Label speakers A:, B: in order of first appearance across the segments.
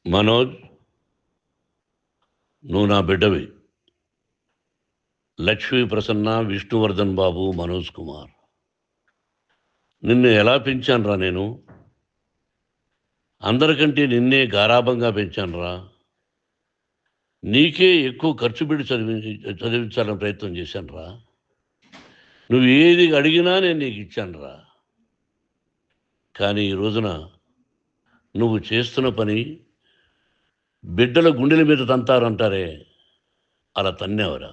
A: మనోజ్, నువ్వు నా బిడ్డవి. లక్ష్మీ ప్రసన్న, విష్ణువర్ధన్ బాబు, మనోజ్ కుమార్. నిన్ను ఎలా పెంచానురా నేను? అందరికంటే నిన్నే గారాభంగా పెంచానురా. నీకే ఎక్కువ ఖర్చు పెట్టి చదివించాలని ప్రయత్నం చేశానురా. నువ్వు ఏది అడిగినా నేను నీకు ఇచ్చానురా. కానీ ఈ రోజున నువ్వు చేస్తున్న పని బిడ్డల గుండెల మీద తంతారంటారే, అలా తన్నేవరా.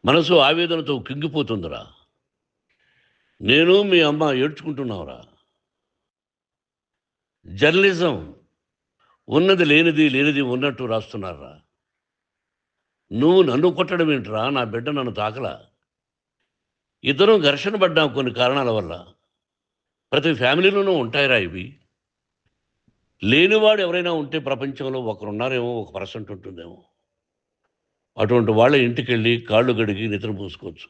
A: మనసు ఆవేదనతో కింగిపోతుందిరా. నేను మీ అమ్మ ఏడ్చుకుంటున్నావురా. జర్నలిజం ఉన్నది లేనిది, లేనిది ఉన్నట్టు రాస్తున్నారా. నువ్వు నన్ను కొట్టడం ఏంట్రా? నా బిడ్డ నన్ను తాకలా. ఇద్దరం ఘర్షణ పడ్డాం కొన్ని కారణాల వల్ల. ప్రతి ఫ్యామిలీలోనూ ఉంటాయిరా ఇవి. లేనివాడు ఎవరైనా ఉంటే ప్రపంచంలో ఒకరున్నారేమో, 1% ఉంటుందేమో. అటువంటి వాళ్ళ ఇంటికి వెళ్ళి కాళ్ళు గడిగి నిద్ర పూసుకోవచ్చు.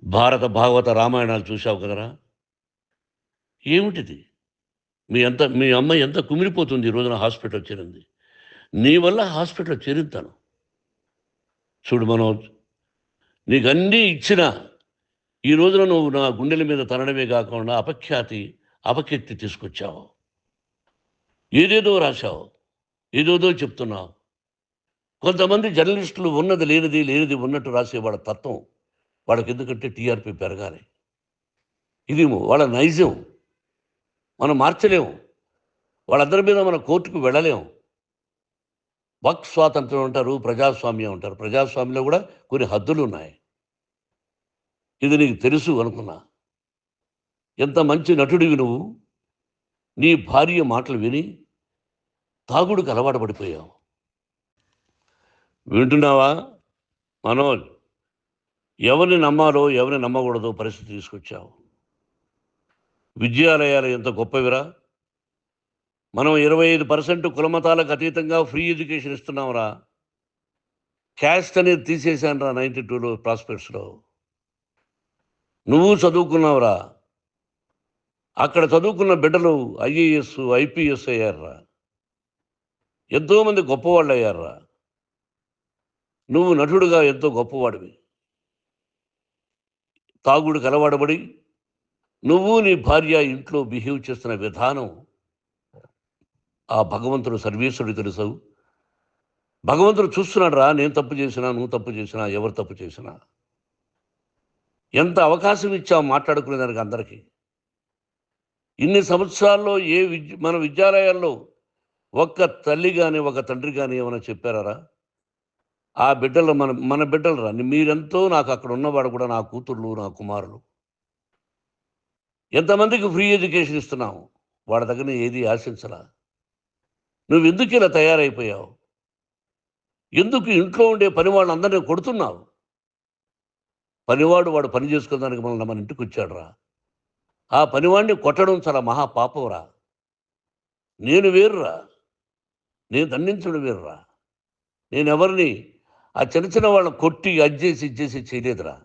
A: భారత భాగవత రామాయణాలు చూశావు కదరా. ఏమిటిది? మీ అమ్మ ఎంత కుమిలిపోతుంది ఈ రోజున హాస్పిటల్ చేరింది. నీ వల్ల హాస్పిటల్ చేరుతాను. చూడు మనోజ్, నీకు అన్నీ ఇచ్చినా ఈ రోజున నువ్వు నా గుండెల మీద తనడమే కాకుండా అపకీర్తి తీసుకొచ్చావు. ఏదేదో రాశావు, ఏదేదో చెప్తున్నావు. కొంతమంది జర్నలిస్టులు ఉన్నది లేనిది, లేనిది ఉన్నట్టు రాసే వాళ్ళ తత్వం వాళ్ళకి ఎందుకంటే టీఆర్పీ పెరగాలి. ఇది వాళ్ళ నైజం. మనం మార్చలేము. వాళ్ళందరి మీద మన కోర్టుకు వెళ్ళలేము. వాక్ స్వాతంత్రం అంటారు, ప్రజాస్వామ్యం అంటారు. ప్రజాస్వామ్యంలో కూడా కొన్ని హద్దులు ఉన్నాయి. ఇది నీకు తెలుసు అనుకున్నా. ఎంత మంచి నటుడివి నువ్వు. నీ భార్య మాటలు విని తాగుడుకు అలవాటు పడిపోయావు. వింటున్నావా మనోజ్? ఎవరిని నమ్మాలో ఎవరిని నమ్మకూడదో పరిస్థితి తీసుకొచ్చావు. విద్యాలయాలు ఎంత గొప్పవిరా. మనం 25% కులమతాలకు అతీతంగా ఫ్రీ ఎడ్యుకేషన్ ఇస్తున్నాంరా. క్యాస్ట్ అనేది తీసేశాను రా 92లో ప్రాస్పెక్ట్స్లో. నువ్వు చదువుకున్నావురా. అక్కడ చదువుకున్న బిడ్డలు ఐఏఎస్, ఐపీఎస్ అయ్యారురా. ఎంతోమంది గొప్పవాళ్ళు అయ్యారురా. నువ్వు నటుడుగా ఎంతో గొప్పవాడివి. తాగుడికి అలవాడబడి నువ్వు నీ భార్య ఇంట్లో బిహేవ్ చేస్తున్న విధానం ఆ భగవంతుడు సర్వేశ్వరుడు తెలుసు. భగవంతుడు చూస్తున్నాడు రా. నేను తప్పు చేసినా, నువ్వు తప్పు చేసినా, ఎవరు తప్పు చేసినా. ఎంత అవకాశం ఇచ్చావు మాట్లాడుకునేదానికి అందరికీ. ఇన్ని సంవత్సరాల్లో మన విద్యాలయాల్లో ఒక్క తల్లి కానీ ఒక తండ్రి కానీ ఏమైనా చెప్పారా? ఆ బిడ్డలు మన బిడ్డలు రా. మీరెంతో నాకు అక్కడ ఉన్నవాడు కూడా నా కూతుర్లు, నా కుమారులు. ఎంతమందికి ఫ్రీ ఎడ్యుకేషన్ ఇస్తున్నావు. వాళ్ళ దగ్గర ఏది ఆశించలా. నువ్వు ఎందుకు ఇలా తయారైపోయావు? ఎందుకు ఇంట్లో ఉండే పని వాళ్ళందరినీ కొడుతున్నావు? పనివాడు వాడు పని చేసుకోవడానికి మన ఇంటికి వచ్చాడు రా. ఆ పనివాడిని కొట్టడం చాలా మహాపాపంరా. నేను వేరురా. నేను దండించడం వేరురా. నేను ఎవరిని ఆ చిన్న వాళ్ళని కొట్టి ఇచ్చేసి చేయలేదురా.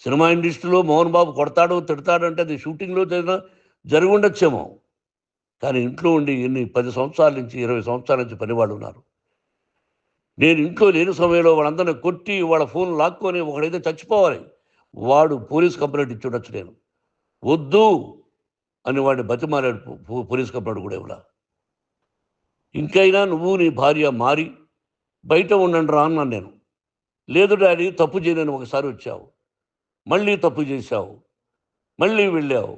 A: సినిమా ఇండస్ట్రీలో మోహన్ బాబు కొడతాడు, తిడతాడు అంటే అది షూటింగ్లో జరిగి ఉండొచ్చేమో. కానీ ఇంట్లో ఉండి 10 సంవత్సరాల నుంచి 20 సంవత్సరాల నుంచి పనివాళ్ళు ఉన్నారు. నేను ఇంట్లో లేని సమయంలో వాళ్ళందరినీ కొట్టి వాళ్ళ ఫోన్ లాక్కొని ఒకడైతే చచ్చిపోవాలి. వాడు పోలీస్ కంప్లైంట్ ఇచ్చి ఉండొచ్చు. నేను వద్దు అని వాడిని బతిమాలాడు. పోలీస్ కంప్లైంట్ కూడా ఇవ్వలా. ఇంకైనా నువ్వు నీ భార్య మారి బయట ఉండండి రా అన్నాను నేను. లేదు డాడీ, తప్పు చేయలేని ఒకసారి వచ్చావు, మళ్ళీ తప్పు చేశావు, మళ్ళీ వెళ్ళావు,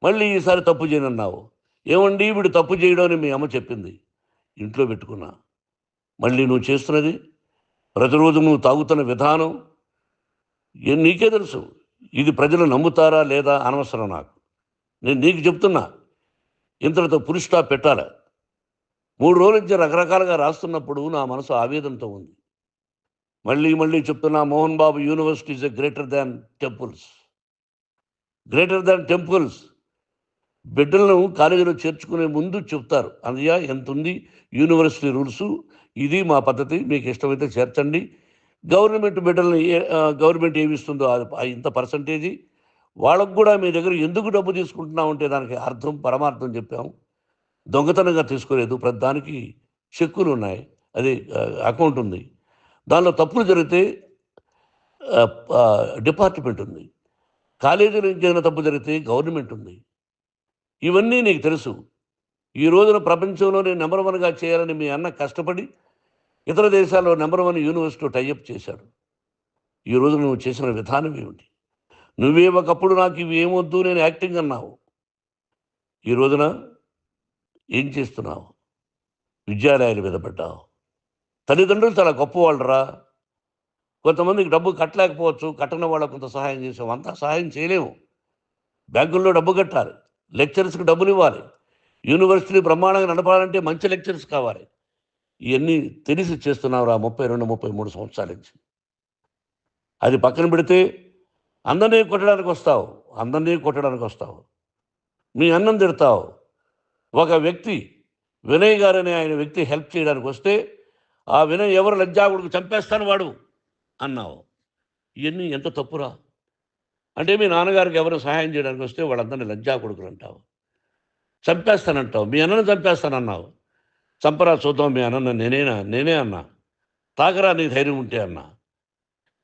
A: మళ్ళీ ఈసారి తప్పు చేయనన్నావు. ఏమండి వీడు తప్పు చేయడం అని మీ అమ్మ చెప్పింది. ఇంట్లో పెట్టుకున్నా. మళ్ళీ నువ్వు చేస్తున్నది, ప్రతిరోజు నువ్వు తాగుతున్న విధానం నీకే తెలుసు. ఇది ప్రజలు నమ్ముతారా లేదా అనవసరం నాకు. నేను నీకు చెప్తున్నా, ఇంతటితో ఫుల్ స్టాప్ పెట్టాలి. 3 రోజుల నుంచి రకరకాలుగా రాస్తున్నప్పుడు నా మనసు ఆవేదనతో ఉంది. మళ్ళీ చెప్తున్నా, Mohan Babu university is greater than temples. Greater than temples. బిడ్డలను కాలేజీలో చేర్చుకునే ముందు చెప్తారు, అన్నయ్య ఎంత ఉంది యూనివర్సిటీ రూల్స్, ఇది మా పద్ధతి, మీకు ఇష్టమైతే చేర్చండి. గవర్నమెంట్ బిడ్డల్ని గవర్నమెంట్ ఏమిస్తుందో ఇంత పర్సంటేజీ వాళ్ళకు కూడా మీ దగ్గర ఎందుకు డబ్బు తీసుకుంటున్నామంటే దానికి అర్థం పరమార్థం చెప్పాము. దొంగతనంగా తీసుకోలేదు. ప్రతిదానికి చెక్కులు ఉన్నాయి. అది అకౌంట్ ఉంది. దానిలో తప్పులు జరిగితే డిపార్ట్మెంట్ ఉంది. కాలేజీలో ఇంకేదైనా తప్పు జరిగితే గవర్నమెంట్ ఉంది. ఇవన్నీ నీకు తెలుసు. ఈ రోజున ప్రపంచంలోనే నంబర్ 1గా చేయాలని మీ అన్న కష్టపడి ఇతర దేశాల్లో నంబర్ 1 యూనివర్సిటీ టైఅప్ చేశాడు. ఈ రోజు నువ్వు చేసిన విధానం ఏమిటి? నువ్వే ఒకప్పుడు నాకు ఇవి ఏమొద్దు నేను యాక్టింగ్ అన్నావు. ఈ రోజున ఏం చేస్తున్నావు? విద్యాలయాల మీద పడ్డావు. తల్లిదండ్రులు చాలా గొప్పవాళ్ళురా. కొంతమందికి డబ్బు కట్టలేకపోవచ్చు. కట్టని వాళ్ళకు కొంత సహాయం చేసాం. అంతా సహాయం చేయలేము. బ్యాంకుల్లో డబ్బు కట్టాలి. లెక్చరర్స్కి డబ్బులు ఇవ్వాలి. యూనివర్సిటీ బ్రహ్మాండంగా నడపాలంటే మంచి లెక్చరర్స్ కావాలి. ఇవన్నీ తెలిసి చేస్తున్నావురా 32, 33 సంవత్సరాల నుంచి. అది పక్కన పెడితే అందరినీ కొట్టడానికి వస్తావు. మీ అన్నం తిడతావు. ఒక వ్యక్తి వినయ్ గారనే ఆయన వ్యక్తి హెల్ప్ చేయడానికి వస్తే ఆ వినయ్ ఎవరు లజ్జాగుడికి చంపేస్తాను వాడు అన్నావు. ఇవన్నీ ఎంత తప్పురా? అంటే మీ నాన్నగారికి ఎవరు సహాయం చేయడానికి వస్తే వాళ్ళందరినీ లజ్జా కొడుకులు అంటావు. చంపేస్తానంటావు. మీ అన్నను చంపేస్తానన్నావు. చంపరా చూద్దాం మీ అన్న నేనే అన్నా. తాకరా నీ ధైర్యం ఉంటే అన్నా.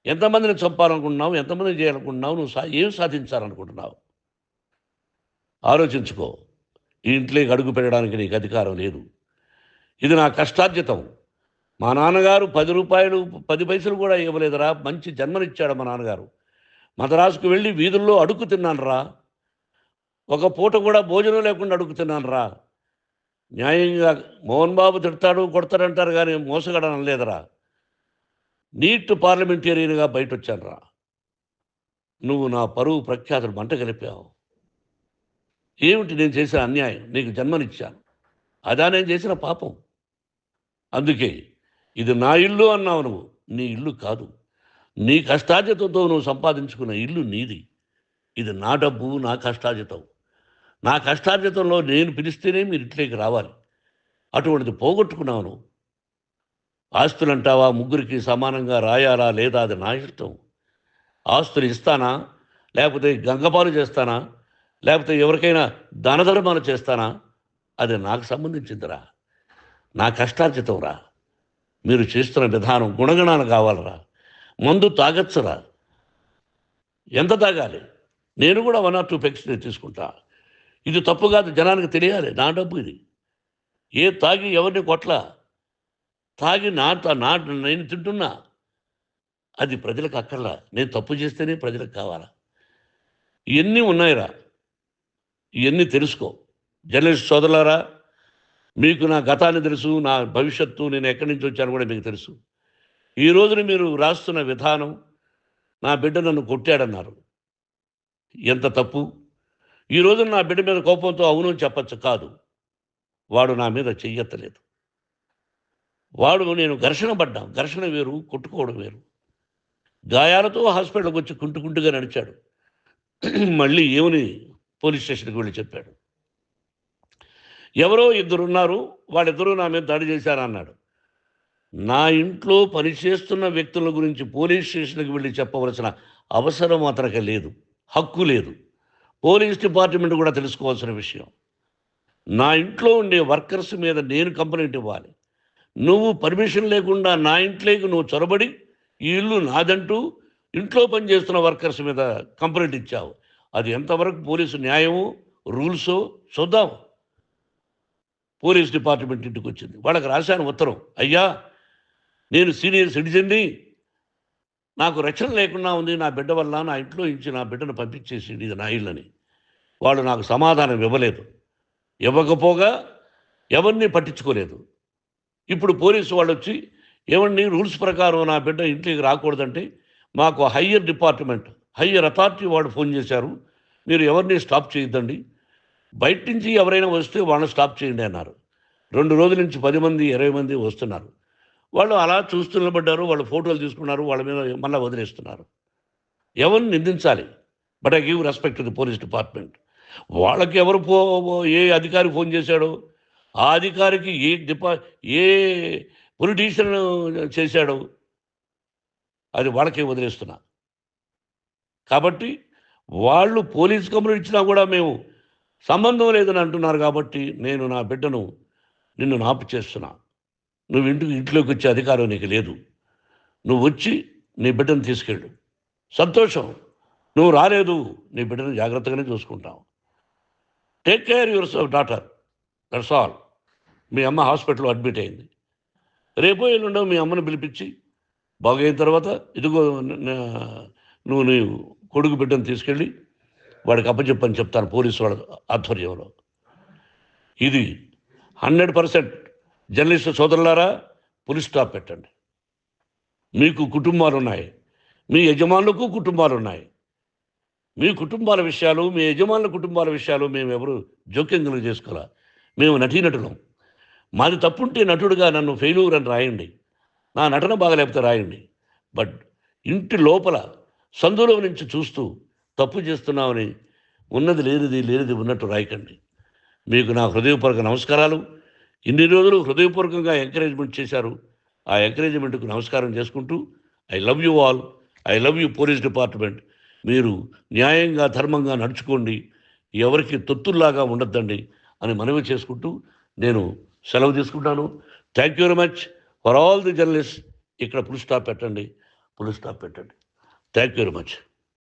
A: ఎంతమందిని చంపాలనుకుంటున్నావు? ఎంతమందిని చేయాలనుకుంటున్నావు? నువ్వు ఏం సాధించాలనుకుంటున్నావు? ఆలోచించుకో. ఈ ఇంట్లోకి అడుగు పెట్టడానికి నీకు అధికారం లేదు. ఇది నా కష్టార్జితం. మా నాన్నగారు 10 రూపాయలు 10 పైసలు కూడా ఇవ్వలేదురా. మంచి జన్మనిచ్చాడు మా నాన్నగారు. మద్రాసుకు వెళ్ళి వీధుల్లో అడుగు తిన్నాను రా. ఒక పూట కూడా భోజనం లేకుండా అడుగు తిన్నాను రా. న్యాయంగా మోహన్ బాబు తిడతాడు కొడతాడంటారు కానీ మోసగడనం లేదురా. నీట్ పార్లమెంటేరియన్గా బయట వచ్చాను రా. నువ్వు నా పరువు ప్రఖ్యాతులు మంట కలిపావు. ఏమిటి నేను చేసిన అన్యాయం? నీకు జన్మనిచ్చాను. అదా నేను చేసిన పాపం. అందుకే ఇది నా ఇల్లు అన్నావు నువ్వు. నీ ఇల్లు కాదు. నీ కష్టార్జితంతో నువ్వు సంపాదించుకున్న ఇల్లు నీది. ఇది నా డబ్బు, నా కష్టార్జితం. నా కష్టార్జితంలో నేను పిలిస్తేనే మీరు ఇంట్లోకి రావాలి. అటువంటిది పోగొట్టుకున్నావు నువ్వు. ఆస్తులు అంటావా? ముగ్గురికి సమానంగా రాయాలా లేదా అది నా ఇష్టం. ఆస్తులు ఇస్తానా, లేకపోతే గంగపాలు చేస్తానా, లేకపోతే ఎవరికైనా దానధర్మాలు చేస్తానా, అది నాకు సంబంధించిందిరా. నా కష్టార్జితం రా. మీరు చేస్తున్న విధానం గుణగణాలు కావాలరా. మందు తాగచ్చురా. ఎంత తాగాలి? నేను కూడా 1 or 2 పెగ్స్ తీసుకుంటా. ఇది తప్పు కాదు, జనానికి తెలియాలి. నా డబ్బు ఇది. తాగి ఎవరిని కొట్లా. తాగి నేను తింటున్నా. అది ప్రజలకు అక్కర్లా. నేను తప్పు చేస్తేనే ప్రజలకు కావాలా. ఇవన్నీ ఉన్నాయిరా. ఇవన్నీ తెలుసుకో. జర్నలిస్ట్ సోదరులారా, మీకు నా గతాన్ని తెలుసు, నా భవిష్యత్తు, నేను ఎక్కడి నుంచి వచ్చాను కూడా మీకు తెలుసు. ఈ రోజున మీరు రాస్తున్న విధానం, నా బిడ్డ నన్ను కొట్టాడన్నారు. ఎంత తప్పు. ఈ రోజున నా బిడ్డ మీద కోపంతో అవును చెప్పచ్చు. కాదు, వాడు నా మీద చెయ్యెత్తలేదు. నేను ఘర్షణ పడ్డాం. ఘర్షణ వేరు, కొట్టుకోవడం వేరు. గాయాలతో హాస్పిటల్కి వచ్చి కుంటుకుంటుగా నడిచాడు. మళ్ళీ ఏమని పోలీస్ స్టేషన్కి వెళ్ళి చెప్పాడు. ఎవరో 2 ఉన్నారు, వాళ్ళిద్దరూ నా మీద దాడి చేశారన్నాడు. నా ఇంట్లో పనిచేస్తున్న వ్యక్తుల గురించి పోలీస్ స్టేషన్కి వెళ్ళి చెప్పవలసిన అవసరం అతనికి లేదు, హక్కు లేదు. పోలీస్ డిపార్ట్మెంట్ కూడా తెలుసుకోవాల్సిన విషయం. నా ఇంట్లో ఉండే వర్కర్స్ మీద నేను కంప్లైంట్ ఇవ్వాలి. నువ్వు పర్మిషన్ లేకుండా నా ఇంట్లోకి నువ్వు చొరబడి ఈ ఇల్లు నాదంటూ ఇంట్లో పనిచేస్తున్న వర్కర్స్ మీద కంప్లైంట్ ఇచ్చావు. అది ఎంతవరకు పోలీసు న్యాయమో రూల్సో చూద్దాం. పోలీస్ డిపార్ట్మెంట్ ఇంటికి వచ్చింది. వాళ్ళకి రాశాను ఉత్తరం. అయ్యా, నేను సీనియర్ సిటిజన్ని, నాకు రక్షణ లేకుండా ఉంది. నా బిడ్డ వల్ల నా ఇంట్లో నుంచి నా బిడ్డను పంపించేసి ఇది నా ఇల్లని. వాళ్ళు నాకు సమాధానం ఇవ్వలేదు. ఇవ్వకపోగా ఎవరిని పట్టించుకోలేదు. ఇప్పుడు పోలీసు వాళ్ళు వచ్చి ఏమండి రూల్స్ ప్రకారం నా బిడ్డ ఇంటికి రాకూడదంటే మాకు హయ్యర్ అథారిటీ వాళ్ళు ఫోన్ చేశారు. మీరు ఎవరిని స్టాప్ చేయొద్దండి. బయట నుంచి ఎవరైనా వస్తే వాళ్ళని స్టాప్ చేయండి అన్నారు. 2 రోజుల నుంచి 10 మంది 20 మంది వస్తున్నారు. వాళ్ళు అలా చూస్తూ నిలబడ్డారు. వాళ్ళు ఫోటోలు తీసుకున్నారు. వాళ్ళ మీద మళ్ళీ వదిలేస్తున్నారు. ఎవరిని నిందించాలి? But I give respect to the police department. వాళ్ళకి ఏ అధికారి ఫోన్ చేశాడో, ఆ అధికారికి ఏ పొలిటీషియన్ చేశాడో అది వాళ్ళకే వదిలేస్తున్నా. కాబట్టి వాళ్ళు పోలీస్ కంప్లైంట్ ఇచ్చినా కూడా మేము సంబంధం లేదని అంటున్నారు కాబట్టి నేను నా బిడ్డను నిన్ను నాపు చేస్తున్నా. నువ్వు ఇంట్లోకి వచ్చే అధికారం నీకు లేదు. నువ్వు వచ్చి నీ బిడ్డను తీసుకెళ్ళు. సంతోషం. నువ్వు రాలేదు, నీ బిడ్డను జాగ్రత్తగానే చూసుకుంటావు. Take care yourself daughter, that's all. మీ అమ్మ హాస్పిటల్లో అడ్మిట్ అయింది. రేపో ఎల్లుండో మీ అమ్మను పిలిపించి బాగైన తర్వాత ఇదిగో నువ్వు నీ కొడుకు బిడ్డను తీసుకెళ్ళి వాడికి అప్పచెప్పని చెప్తాను పోలీసు వాళ్ళ ఆధ్వర్యంలో. ఇది 100% జర్నలిస్టు సోదరులారా, పులి స్టాప్ పెట్టండి. మీకు కుటుంబాలు ఉన్నాయి, మీ యజమానులకు కుటుంబాలు ఉన్నాయి. మీ కుటుంబాల విషయాలు, మీ యజమానుల కుటుంబాల విషయాలు మేము ఎవరు జోక్యం చేసుకోవాలా. మేము నటీనటులం. మాది తప్పుంటే నటుడుగా నన్ను ఫెయిల్యూర్ అని రాయండి, నా నటన బాగలేకపోతే రాయండి. బట్ ఇంటి లోపల సందులో నుంచి చూస్తూ తప్పు చేస్తున్నామని ఉన్నది లేనిది ఉన్నట్టు రాయకండి. మీకు నా హృదయపూర్వక నమస్కారాలు. ఇన్ని రోజులు హృదయపూర్వకంగా ఎంకరేజ్మెంట్ చేశారు. ఆ ఎంకరేజ్మెంట్కు నమస్కారం చేసుకుంటూ I love you all. I love you police department. మీరు న్యాయంగా ధర్మంగా నడుచుకోండి, ఎవరికి తొత్తుల్లాగా ఉండొద్దండి అని మనవి చేసుకుంటూ నేను సెలవు తీసుకుంటాను. Thank you very much for all the journalist. ఇక్కడ ఫుల్ స్టాప్ పెట్టండి. Thank you very much.